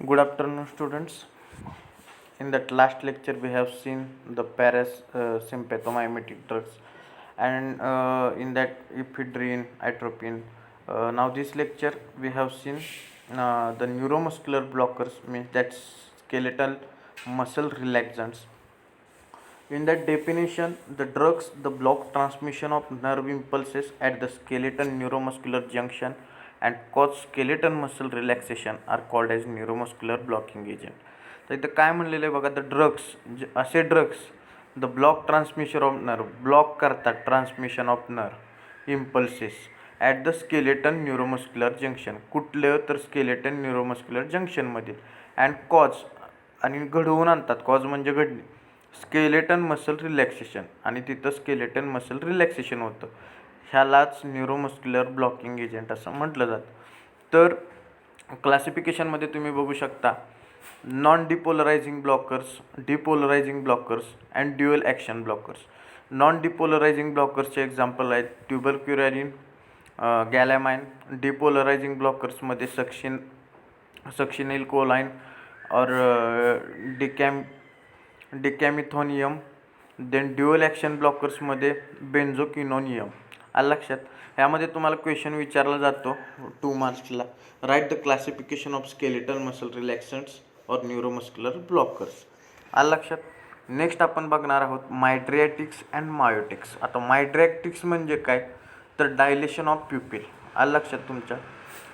Good afternoon, students. In that last lecture, we have seen the parasympathomimetic drugs, and in that ephedrine, atropine. Now, this lecture we have seen the neuromuscular blockers, means that skeletal muscle relaxants. In that definition, the drugs the block transmission of nerve impulses at the skeletal neuromuscular junction and cause skeletal muscle relaxation are called as neuromuscular blocking agent. तर इथं काय म्हणलेलं आहे बघा, the drugs असे drugs the block transmission of nerve block करतात transmission of nerve impulses at the skeleton neuromuscular junction. कुठलं तर स्केलेटन न्यूरोमस्क्युलर जंक्शनमधील अँड कॉज आणि घडवून आणतात. कॉज म्हणजे घडणे. स्केलेटन मसल रिलॅक्सेशन आणि तिथं स्केलेटन मसल रिलॅक्सेशन होतं. ह्यालाच न्यूरोमस्क्युलर ब्लॉकिंग एजंट असं म्हटलं जातं. तर क्लासिफिकेशनमध्ये तुम्ही बघू शकता non depolarising blockers, depolarising blockers and dual action blockers. Non depolarising ब्लॉकर्सचे एक्झाम्पल आहेत ट्युबरक्युरालिन, गॅलॅमाइन. डिपोलरायझिंग ब्लॉकर्समध्ये सक्शिनिल कोलाइन और डिकॅमिथोनियम. देन ड्युअल ॲक्शन ब्लॉकर्समध्ये बेन्झोक्विनोनियम. आलं लक्षात. ह्यामध्ये तुम्हाला क्वेश्चन विचारला जातो 2 मार्क्सला, write the classification of skeletal muscle relaxants और न्यूरोमस्क्युलर ब्लॉकर्स. आलं लक्षात. नेक्स्ट आपण बघणार आहोत मायड्रियाटिक्स अँड मायोटिक्स. आता मायड्रियाटिक्स म्हणजे काय तर डायलेशन ऑफ प्युपिल. आलं लक्षात तुमच्या.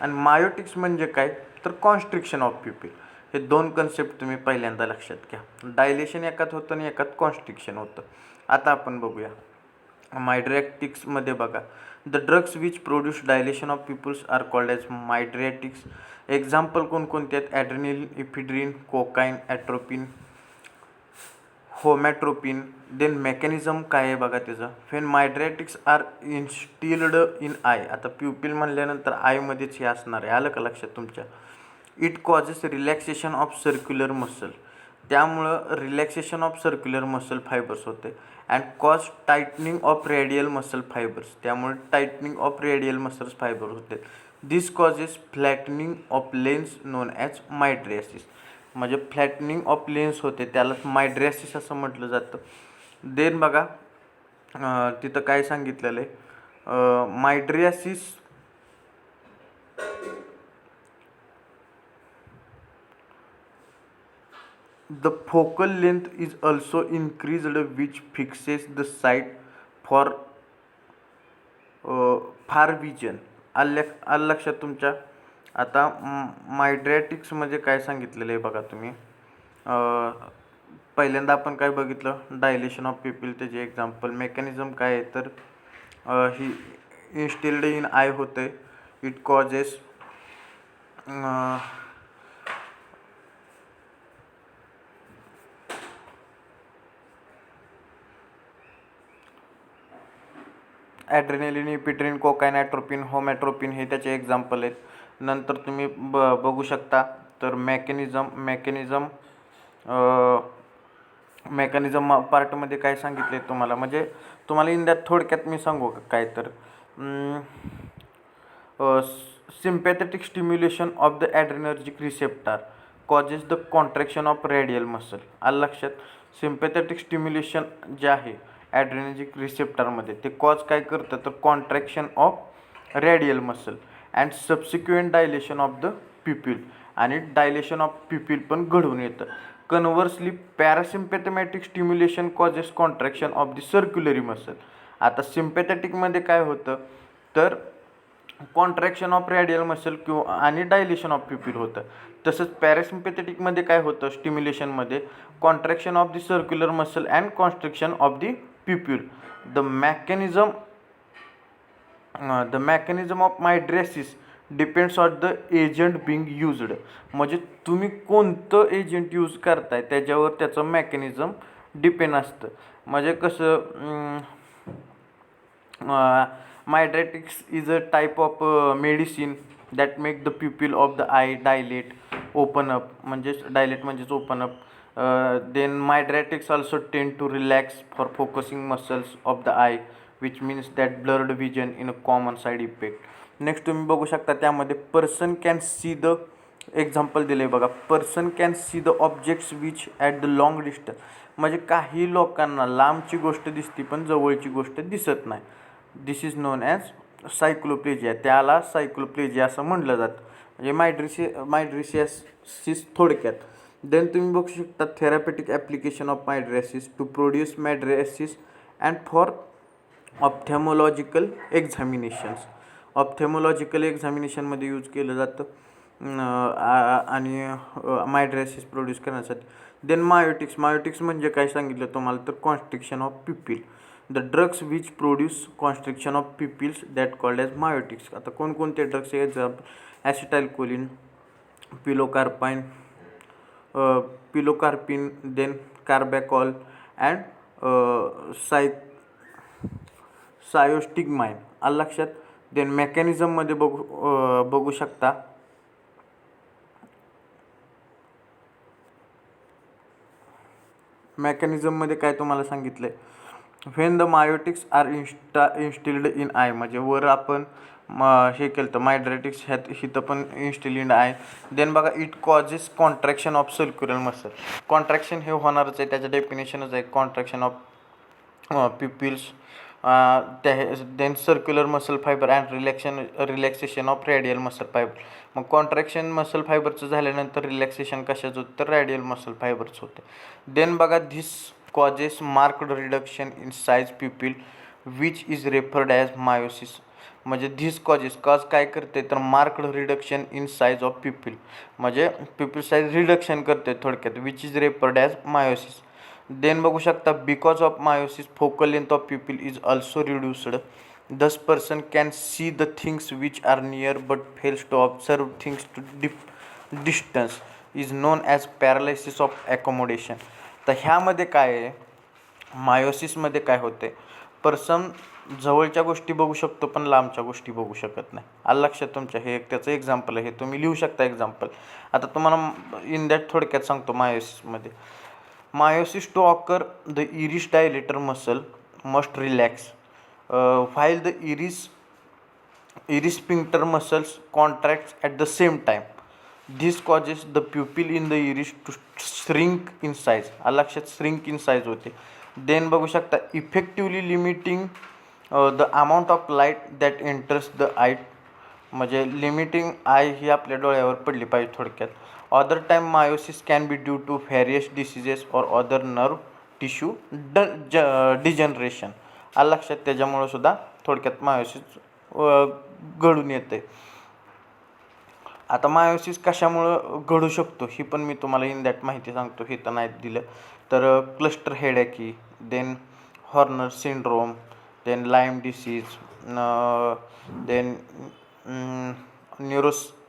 आणि मायोटिक्स म्हणजे काय तर कॉन्स्ट्रिक्शन ऑफ प्युपिल. हे 2 कन्सेप्ट तुम्ही पहिल्यांदा लक्षात घ्या. डायलेशन एकात होतं आणि एकात कॉन्स्ट्रिक्शन होतं. आता आपण बघूया मायड्रियाटिक्समध्ये बघा, the drugs which produce dilation of pupils are called as mydriatics. Example कोणकोणते आहेत? Adrenaline, ephedrine, cocaine, atropine, homatropine. Then mechanism काय आहे बघा त्याचं. When mydriatics are instilled in eye. आता प्युपिल म्हणल्यानंतर आयमध्येच हे असणार आहे. आलं का लक्षात तुमच्या. It causes relaxation of circular muscle. त्यामुळं relaxation of circular muscle fibres होते. And cause tightening of radial muscle fibres. त्यामुळे tightening of radial muscles fibre होते. This causes flattening of lens known as mydriasis. म्हणजे flattening of lens होते त्यालाच मायड्रियासिस असं म्हटलं जातं. देन बघा तिथं काय सांगितलेलं आहे, मायड्रियासिस the focal length is also increased which fixes the sight for far vision. आलं लक्षात तुमच्या. आता मायड्रियाटिक्स म्हणजे काय सांगितलेलं आहे बघा तुम्ही. पहिल्यांदा आपण काय बघितलं, डायलेशन ऑफ प्युपिल. त्याचे एक्झाम्पल मेकॅनिझम काय आहे तर ही इन्स्टिल्ड इन आय होते. इट कॉजेस ॲड्रेनलिन, इपिड्रिन, कोकाइन, ॲट्रोपिन, होमॅट्रोपिन हे त्याचे एक्झाम्पल आहेत. नंतर तुम्ही बघू शकता तर मेकॅनिझम पार्टमध्ये काय सांगितले तुम्हाला, म्हणजे तुम्हाला इंद्यात थोडक्यात मी सांगू काय तर sympathetic stimulation of the adrenergic receptor causes the contraction of radial muscle. आलं लक्षात. सिम्पॅथेटिक स्टिम्युलेशन जे आहे ॲड्रेनर्जिक रिसेप्टरमध्ये ते कॉज काय करतं तर contraction of radial muscle and subsequent dilation of the pupil. आणि डायलेशन ऑफ प्युपिल पण घडून येतं. Conversely parasympathetic stimulation causes contraction of the circular muscle. आता सिम्पॅथेटिकमध्ये काय होतं तर कॉन्ट्रॅक्शन ऑफ रेडियल मसल किंवा आणि डायलेशन ऑफ प्युपिल होतं. तसंच पॅरासिम्पॅथेटिकमध्ये काय होतं स्टिम्युलेशनमध्ये contraction of the circular muscle and constriction of the pupil. The mechanism of mydriasis depends on the agent being used. म्हणजे तुम्ही कोणतं एजंट यूज करताय त्याच्यावर त्याचं मेकॅनिझम डिपेंड असतं. म्हणजे कसं mydriatics is a type of medicine that make the pupil of the eye dilate open up. म्हणजेच डायलेट म्हणजेच open up. Then mydriatics also tend to relax for focusing muscles of the eye which means that blurred vision in a common side effect. Next तुम्ही बघू शकता त्यामध्ये person can see the example दिलं आहे बघा, person can see the objects which at the long distance. म्हणजे काही लोकांना लांबची गोष्ट दिसते पण जवळची गोष्ट दिसत नाही. दिस इज नोन ॲज सायक्लोप्लेजिया. त्याला सायक्लोप्लेजिया असं म्हटलं जातं. म्हणजे मायड्रेसियासिस थोडक्यात. देन तुम्ही बघू शकता therapeutic application of mydriasis to produce mydriasis and for ophthalmological examinations. Ophthalmological एक्झामिनेशनमध्ये यूज केलं जातं आणि मायड्रेसिस प्रोड्यूस करण्यासाठी. देन मायोटिक्स म्हणजे काय सांगितलं तुम्हाला तर constriction of pupil. The drugs which produce constriction of pupils that called as miotics. आता कोणकोणते drugs example acetylcholine, pilocarpine, then carbachol and physostigmine. आलं लक्षात. देन मेकॅनिझममध्ये बघू शकता मेकॅनिझममध्ये काय तुम्हाला सांगितलं आहे, when the miotics are instilled in eye. म्हणजे वर आपण हे केलं तर मायड्रेटिक्स ह्यात हिथं पण इन्स्टिल इन आय. देन बघा it causes contraction of circular muscle. Contraction हे होणारच आहे, त्याचं डेफिनेशनच आहे contraction of pupils. Then circular muscle fiber and relaxation of radial muscle fiber. मग कॉन्ट्रॅक्शन मसल फायबरचं झाल्यानंतर रिलॅक्सेशन कशाचं होतं तर रेडियल मसल फायबरचं होते. देन बघा this causes marked reduction in size pupil which is referred as miosis. म्हणजे this cause काय करते तर marked reduction in size of pupil. म्हणजे पिपिल साईज रिडक्शन करते थोडक्यात, which is referred as miosis. Then बघू शकता because of miosis focal length of pupil is also reduced. Thus person can see the things which are near but fails to observe things to distance is non as paralysis of accommodation. तर ह्यामध्ये काय आहे, मायोसिसमध्ये काय होते, person जवळच्या गोष्टी बघू शकतो पण लांबच्या गोष्टी बघू शकत नाही. आलं लक्षात तुमच्या. हे एक त्याचं एक्झाम्पल आहे, हे तुम्ही लिहू शकता एक्झाम्पल. आता तुम्हाला इन दॅट थोडक्यात सांगतो. Miosis to occur the iris dilator muscle must relax while the iris sphincter muscles contracts at the same time. This causes the pupil in the iris to shrink in size. लक्षात shrink in size होते. Then बघू शकता effectively limiting the amount of light that enters the eye. म्हणजे limiting आय ही आपल्या डोळ्यावर पडली पाहिजे थोडक्यात. Other time miosis can be due to various diseases और अदर नर्व टिश्यू डिजनरेशन. आलं लक्षात. त्याच्यामुळं सुद्धा थोडक्यात मायोसिस घडून येते. आता मायोसिस कशामुळं घडू शकतो ही पण मी तुम्हाला इन दॅट माहिती सांगतो. हे तर नाही दिलं तर cluster headache, then Horner syndrome, then Lyme disease, then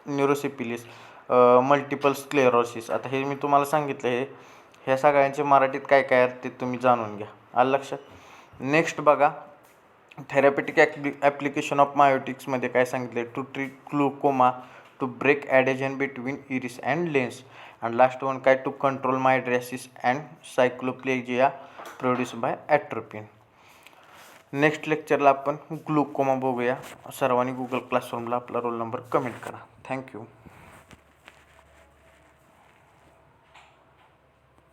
neurosyphilis, multiple sclerosis. आता हे मी तुम्हाला सांगितलं. ह्या सगळ्यांचे मराठीत काय काय आहेत ते तुम्ही जाणून घ्या. आलं लक्षात. नेक्स्ट बघा थेरॅपेटिक ॲप्लिकेशन ऑफ मायोटिक्समध्ये काय सांगितले, to treat glaucoma, to break adhesion between iris and lens. And last one काय, to control mydriasis and cycloplegia produce by atropine. Next लेक्चरला आपण ग्लुकोमा बघूया. सर्वांनी गुगल क्लासरूमला आपला रोल नंबर कमेंट करा. थँक्यू.